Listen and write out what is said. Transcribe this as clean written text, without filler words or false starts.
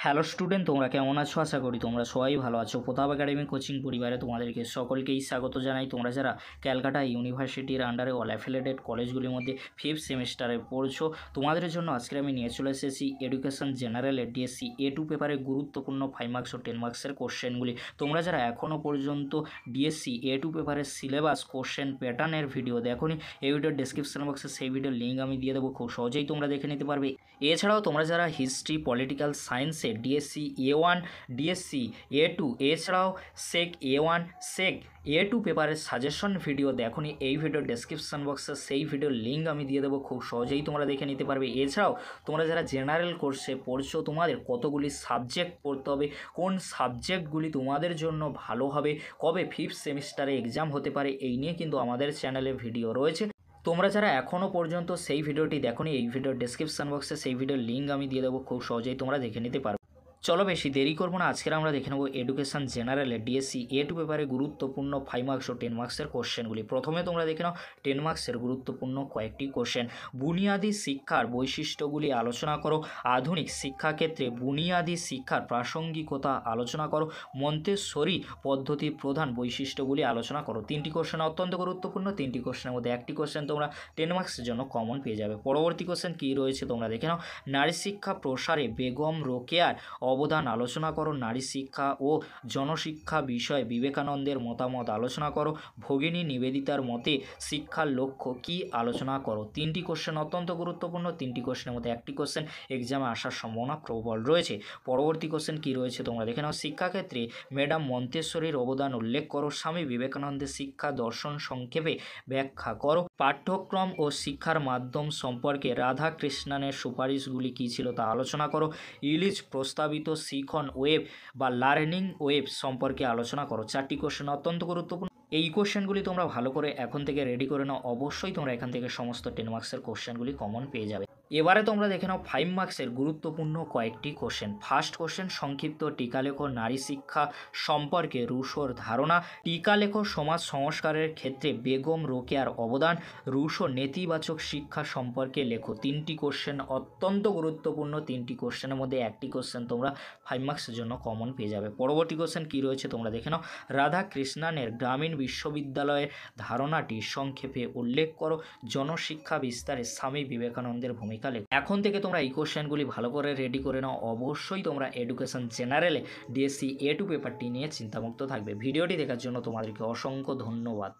Hello student, তোমরা কেমন আছো? আশা করি তোমরা সবাই ভালো আছো। প্রতাপ একাডেমি কোচিং পরিবারে তোমাদেরকে সকলকেই স্বাগত জানাই। তোমরা যারা ক্যালকাটা ইউনিভার্সিটির আন্ডারে অল অ্যাফিলিয়েটেড কলেজগুলির মধ্যে 5th সেমিস্টারে পড়ছো, তোমাদের জন্য আজকে আমি নিয়ে চলে এসেছি এডুকেশন জেনারেল ডিএসসি A2 পেপারে গুরুত্বপূর্ণ 5 মার্কস ও 10 মার্কসের কোশ্চেনগুলি। তোমরা যারা এখনও পর্যন্ত ডিএসসি A2 পেপারের সিলেবাস কোশ্চেন প্যাটার্নের ভিডিও দেখোনি, এই ভিডিওর ডেসক্রিপশন বক্সে সেই ভিডিওর লিঙ্ক আমি দিয়ে দেবো, খুব সহজেই তোমরা দেখে নিতে পারবে। এছাড়াও তোমরা যারা হিস্ট্রি, পলিটিক্যাল সায়েন্সে ডিএসসি A1, ডিএসসি A2, এছাড়াও সেক A1, সেক A2 পেপারের সাজেশন ভিডিও দেখোনি, এই ভিডিওর ডেসক্রিপশন বক্সে সেই ভিডিওর লিঙ্ক আমি দিয়ে দেবো, খুব সহজেই তোমরা দেখে নিতে পারবে। এছাড়াও তোমরা যারা জেনারেল কোর্সে পড়ছো, তোমাদের কতগুলি সাবজেক্ট পড়তে হবে, কোন সাবজেক্টগুলি তোমাদের জন্য ভালো হবে, কবে 5th সেমিস্টারে এক্সাম হতে পারে, এই নিয়ে কিন্তু আমাদের চ্যানেলে ভিডিও রয়েছে। তোমরা যারা এখনও পর্যন্ত সেই ভিডিওটি দেখোনি, এই ভিডিওর ডেসক্রিপশন বক্সে সেই ভিডিওর লিঙ্ক আমি দিয়ে দেবো, খুব সহজেই তোমরা দেখে নিতে পারো। চলো বেশি দেরি করবো না, আজকের আমরা দেখে নেব এডুকেশন জেনারেলে ডিএসসি A2 পেপারে গুরুত্বপূর্ণ 5 মার্কস ও 10 মার্কসের কোশ্চেনগুলি। প্রথমে তোমরা দেখে নাও 10 মার্কসের গুরুত্বপূর্ণ কয়েকটি কোশ্চেন। বুনিয়াদী শিক্ষার বৈশিষ্ট্যগুলি আলোচনা করো। আধুনিক শিক্ষাক্ষেত্রে বুনিয়াদী শিক্ষার প্রাসঙ্গিকতা আলোচনা করো। মন্তেশ্বরী পদ্ধতির প্রধান বৈশিষ্ট্যগুলি আলোচনা করো। 3টি কোশ্চেন অত্যন্ত গুরুত্বপূর্ণ। 3টি কোশ্চেনের মধ্যে একটি কোশ্চেন তোমরা 10 মার্কসের জন্য কমন পেয়ে যাবে। পরবর্তী কোশ্চেন কী রয়েছে তোমরা দেখে নাও। নারী শিক্ষা প্রসারে বেগম রোকেয়ার অবদান আলোচনা করো। নারী শিক্ষা ও জনশিক্ষা বিষয়ে বিবেকানন্দের মতামত আলোচনা করো। ভগিনী নিবেদিতার মতে শিক্ষার লক্ষ্য কী আলোচনা করো। 3টি কোশ্চেন অত্যন্ত গুরুত্বপূর্ণ। 3টি কোশ্চেনের মধ্যে একটি কোশ্চেন এক্সামে আসার সম্ভাবনা প্রবল রয়েছে। পরবর্তী কোশ্চেন কী রয়েছে তোমরা দেখে নাও। শিক্ষাক্ষেত্রে ম্যাডাম মন্তেশ্বরীর অবদান উল্লেখ করো। স্বামী বিবেকানন্দের শিক্ষা দর্শন সংক্ষেপে ব্যাখ্যা করো। পাঠ্যক্রম ও শিক্ষার মাধ্যম সম্পর্কে রাধাকৃষ্ণনের সুপারিশগুলি কী ছিল তা আলোচনা করো। ইলিশ প্রস্তাবিত শিখন ওয়েব বা লার্নিং ওয়েব সম্পর্কে আলোচনা করো। 4টি কোশ্চেন অত্যন্ত গুরুত্বপূর্ণ। এই কোশ্চেনগুলি তোমরা ভালো করে এখন থেকে রেডি করে নাও, অবশ্যই তোমরা এখান থেকে সমস্ত 10 মার্কসের কোশ্চেনগুলি কমন পেয়ে যাবে। এবারে তোমরা দেখে নাও 5 মার্কসের গুরুত্বপূর্ণ কয়েকটি কোশ্চেন। ফার্স্ট কোশ্চেন, সংক্ষিপ্ত টিকালেখ নারী শিক্ষা সম্পর্কে রুশোর ধারণা। টিকালেখ সমাজ সংস্কারের ক্ষেত্রে বেগম রোকেয়ার অবদান। রুশো নেতিবাচক শিক্ষা সম্পর্কে লেখো। 3টি কোশ্চেন অত্যন্ত গুরুত্বপূর্ণ। 3টি কোশ্চেনের মধ্যে একটি কোশ্চেন তোমরা 5 মার্কসের জন্য কমন পেয়ে যাবে। পরবর্তী কোশ্চেন কী রয়েছে তোমরা দেখে নাও। রাধাকৃষ্ণনের গ্রামীণ বিশ্ববিদ্যালয়ের ধারণাটি সংক্ষেপে উল্লেখ করো। জনশিক্ষা বিস্তারে স্বামী বিবেকানন্দের ভূমিকা। এখন থেকে তোমরা এই কোশ্চেনগুলি ভালো করে রেডি করে নাও, অবশ্যই তোমরা এডুকেশন জেনারেলে ডিএসসি A2 পেপারটি নিয়ে চিন্তামুক্ত থাকবে। ভিডিওটি দেখার জন্য তোমাদেরকে অসংখ্য ধন্যবাদ।